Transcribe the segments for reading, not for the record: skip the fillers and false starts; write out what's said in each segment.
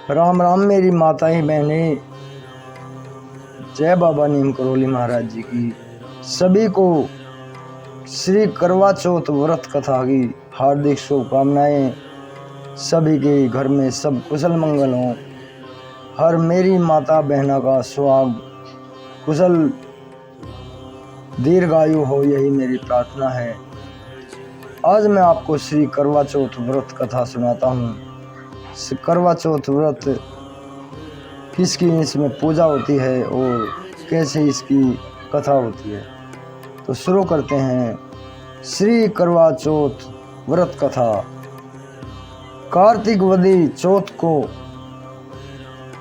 राम राम मेरी माताएं बहनें, जय बाबा नीम करोली महाराज जी की। सभी को श्री करवा चौथ व्रत कथा की हार्दिक शुभकामनाएं। सभी के घर में सब कुशल मंगल हो। हर मेरी माता बहना का सुहाग कुशल दीर्घायु हो, यही मेरी प्रार्थना है। आज मैं आपको श्री करवा चौथ व्रत कथा सुनाता हूँ। करवा चौथ व्रत किसकी इसमें पूजा होती है और कैसे इसकी कथा होती है, तो शुरू करते हैं। श्री करवा चौथ व्रत कथा। कार्तिक वदी चौथ को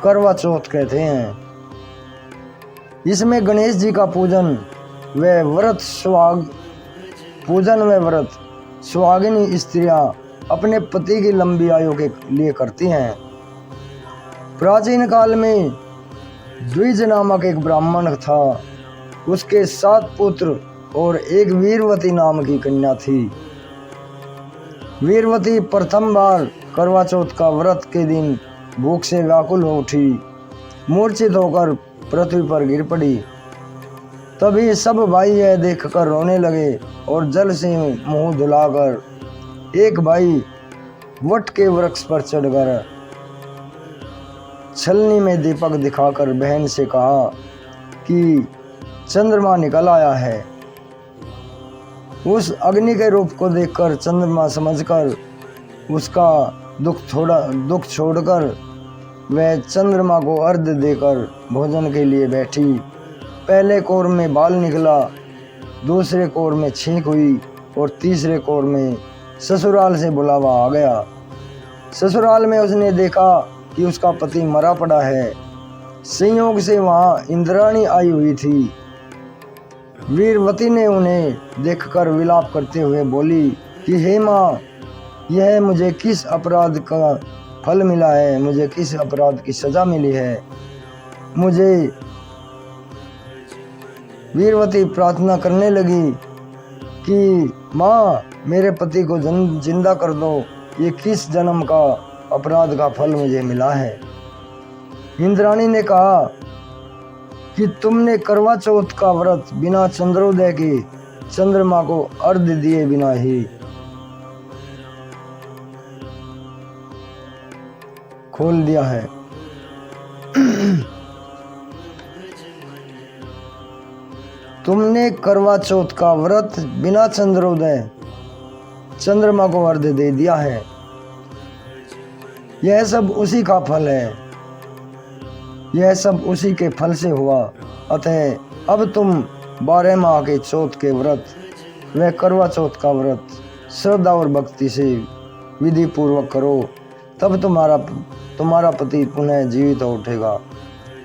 करवा चौथ कहते हैं। इसमें गणेश जी का पूजन व व्रत सुहागिनी स्त्रियां अपने पति की लंबी आयु के लिए करती हैं। प्राचीन काल में द्विज नामक एक ब्राह्मण था। उसके 7 पुत्र और एक वीरवती नाम की कन्या थी। वीरवती प्रथम बार करवा चौथ का व्रत के दिन भूख से व्याकुल हो उठी, मूर्छित होकर पृथ्वी पर गिर पड़ी। तभी सब भाई यह देखकर रोने लगे और जल से मुंह धुलाकर एक भाई वट के वृक्ष पर चढ़कर छलनी में दीपक दिखाकर बहन से कहा कि चंद्रमा निकल आया है। उस अग्नि के रूप को देखकर चंद्रमा समझकर उसका दुख छोड़कर वह चंद्रमा को अर्घ्य देकर भोजन के लिए बैठी। पहले कोर में बाल निकला, दूसरे कोर में छींक हुई और तीसरे कोर में ससुराल से बुलावा आ गया। ससुराल में उसने देखा कि उसका पति मरा पड़ा है। संयोग से वहाँ इंद्राणी आई हुई थी। वीरवती ने उन्हें देखकर विलाप करते हुए बोली कि हे माँ, यह मुझे किस अपराध का फल मिला है, मुझे किस अपराध की सजा मिली है। मुझे वीरवती प्रार्थना करने लगी कि माँ, मेरे पति को जिंदा कर दो, ये किस जन्म का अपराध का फल मुझे मिला है। इंद्राणी ने कहा कि तुमने करवा चौथ का व्रत बिना चंद्रोदय के चंद्रमा को अर्घ्य दिए बिना ही खोल दिया है। तुमने करवा चौथ का व्रत बिना चंद्रोदय चंद्रमा को अर्घ्य दे दिया है। यह सब उसी का फल है, यह सब उसी के फल से हुआ। अतः अब तुम 12 माह के चौथ के व्रत व करवा चौथ का व्रत श्रद्धा और भक्ति से विधि पूर्वक करो, तब तुम्हारा पति पुनः जीवित हो उठेगा।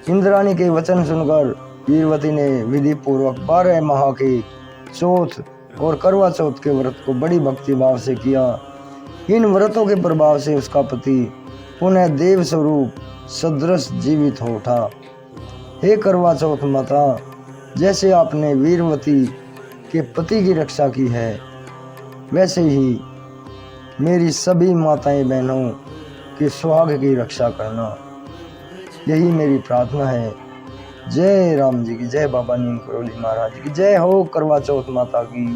इंद्राणी के वचन सुनकर वीरवती ने विधि पूर्वक 12 माह के चौथ और करवा चौथ के व्रत को बड़ी भक्ति भाव से किया। इन व्रतों के प्रभाव से उसका पति पुनः देव स्वरूप सदृश जीवित हो उठा। हे करवा चौथ माता, जैसे आपने वीरवती के पति की रक्षा की है, वैसे ही मेरी सभी माताएं बहनों के सुहाग की रक्षा करना, यही मेरी प्रार्थना है। जय राम जी की, जय बाबा नीम करोली महाराज की जय हो। करवा चौथ माता की।